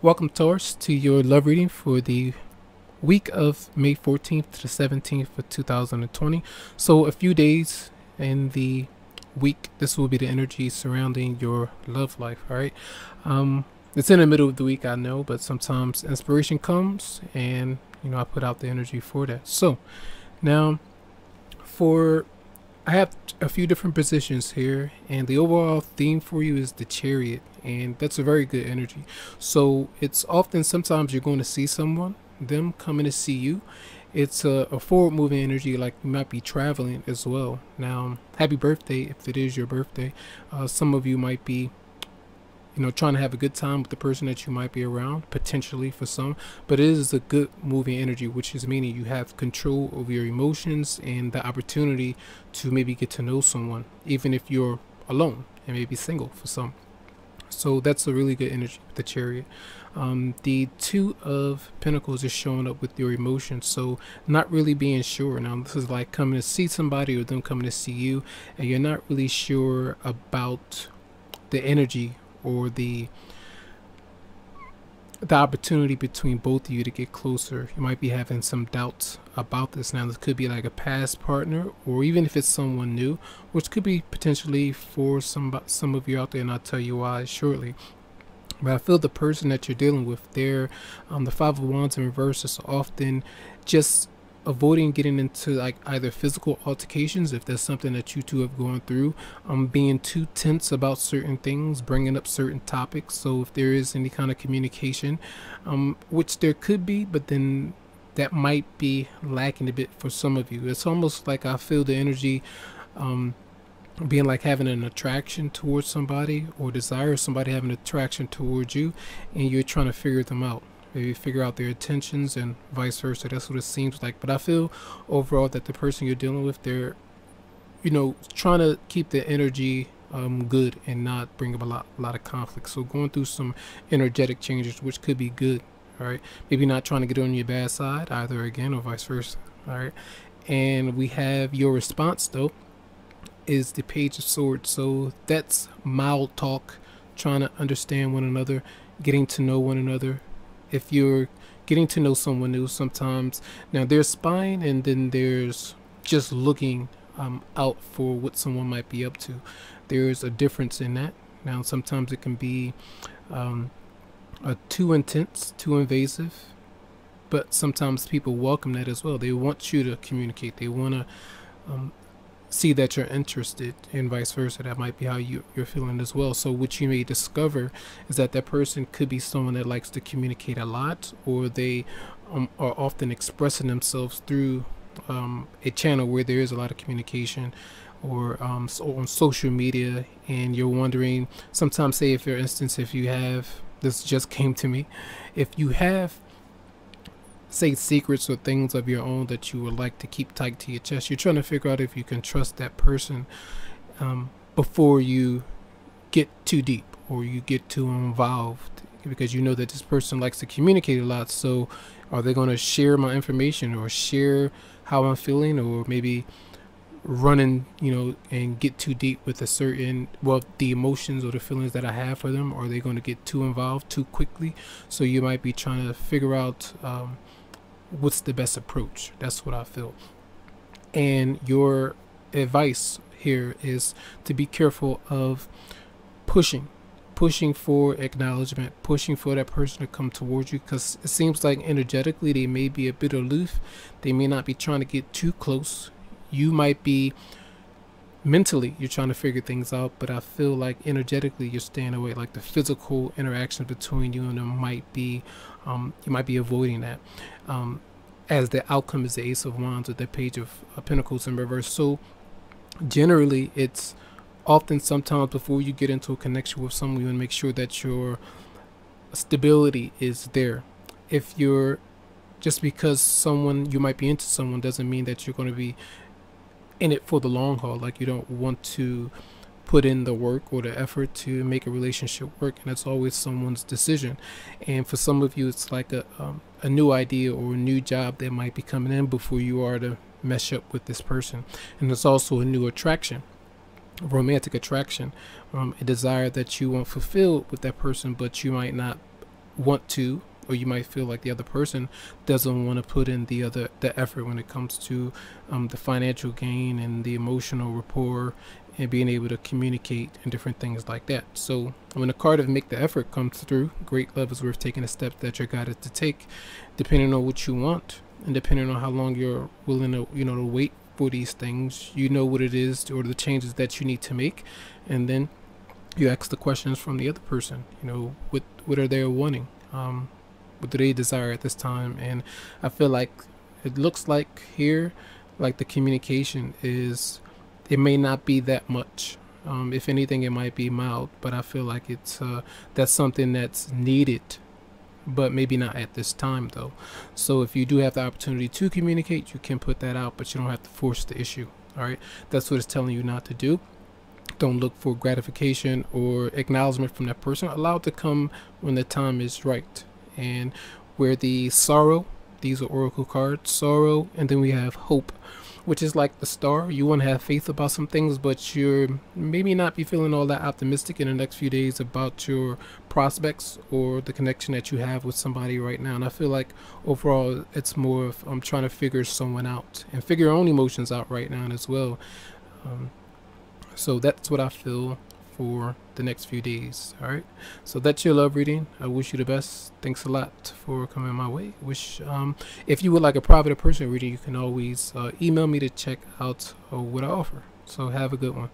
Welcome, Taurus, to your love reading for the week of May 14th to the 17th of 2020. So a few days in the week, this will be the energy surrounding your love life, all right? It's in the middle of the week, I know, but sometimes inspiration comes and, I put out the energy for that. So now I have a few different positions here, and the overall theme for you is the Chariot, and that's a very good energy. So it's often, sometimes you're going to see them coming to see you. It's a forward moving energy, like you might be traveling as well. Now, happy birthday if it is your birthday. Some of you might be trying to have a good time with the person that you might be around, potentially for some, but it is a good moving energy, which is meaning you have control over your emotions and the opportunity to maybe get to know someone, even if you're alone and maybe single for some. So that's a really good energy with the Chariot. The Two of Pentacles is showing up with your emotions, so not really being sure. Now this is like coming to see somebody or them coming to see you, and you're not really sure about the energy or the opportunity between both of you to get closer. You might be having some doubts about this. Now this could be like a past partner, or even if it's someone new, which could be potentially for some of you out there, and I'll tell you why shortly. But I feel the person that you're dealing with, they're the Five of Wands in reverse is often just avoiding getting into like either physical altercations, if that's something that you two have gone through, being too tense about certain things, bringing up certain topics. So if there is any kind of communication, which there could be, but then that might be lacking a bit for some of you. It's almost like I feel the energy being like having an attraction towards somebody, or desire somebody having an attraction towards you, and you're trying to figure them out, maybe figure out their intentions and vice versa. That's what it seems like. But I feel overall that the person you're dealing with, they're trying to keep the energy good and not bring up a lot of conflict. So going through some energetic changes, which could be good. All right, maybe not trying to get on your bad side either, again, or vice versa. All right, and we have your response though is the Page of Swords. So that's mild talk, trying to understand one another, getting to know one another. If you're getting to know someone new, sometimes now there's spying, and then there's just looking out for what someone might be up to. There's a difference in that. Now sometimes it can be too intense, too invasive, but sometimes people welcome that as well. They want you to communicate. They want to see that you're interested, and vice versa. That might be how you're feeling as well. So what you may discover is that that person could be someone that likes to communicate a lot, or they are often expressing themselves through a channel where there is a lot of communication, or so on social media. And you're wondering sometimes, say if for instance, if you have, this just came to me, if you have, say, secrets or things of your own that you would like to keep tight to your chest, you're trying to figure out if you can trust that person before you get too deep or you get too involved, because you know that this person likes to communicate a lot. So are they going to share my information or share how I'm feeling, or maybe running and get too deep with a certain, well, the emotions or the feelings that I have for them? Are they going to get too involved too quickly? So you might be trying to figure out what's the best approach. That's what I feel. And your advice here is to be careful of pushing for acknowledgement, pushing for that person to come towards you, because it seems like energetically they may be a bit aloof. They may not be trying to get too close. You might be mentally, you're trying to figure things out, but I feel like energetically you're staying away. Like the physical interaction between you and them might be you might be avoiding that, as the outcome is the Ace of Wands with the Page of Pentacles in reverse. So generally it's often, sometimes before you get into a connection with someone, you want to make sure that your stability is there. If you're, just because you might be into someone doesn't mean that you're going to be in it for the long haul. Like you don't want to put in the work or the effort to make a relationship work, and that's always someone's decision. And for some of you, it's like a new idea or a new job that might be coming in before you are to mesh up with this person. And there's also a new attraction, romantic attraction, a desire that you want fulfilled with that person, but you might not want to, or you might feel like the other person doesn't want to put in the effort when it comes to the financial gain and the emotional rapport and being able to communicate and different things like that. So when the card of make the effort comes through, great love is worth taking a step that you're guided to take, depending on what you want and depending on how long you're willing to, to wait for these things. You know what it is or the changes that you need to make, and then you ask the questions from the other person. What are they wanting? What do they desire at this time? And I feel like it looks like here, like the communication is, it may not be that much. If anything, it might be mild, but I feel like it's that's something that's needed, but maybe not at this time though. So if you do have the opportunity to communicate, you can put that out, but you don't have to force the issue. All right, that's what it's telling you not to do. Don't look for gratification or acknowledgement from that person. Allow it to come when the time is right. And where the sorrow, these are oracle cards, sorrow, and then we have hope, which is like the star. You want to have faith about some things, but you're maybe not be feeling all that optimistic in the next few days about your prospects or the connection that you have with somebody right now. And I feel like overall it's more of trying to figure someone out and figure your own emotions out right now as well. So that's what I feel for the next few days. All right, so that's your love reading. I wish you the best. Thanks a lot for coming my way. If you would like a private or personal reading, you can always email me to check out what I offer. So have a good one.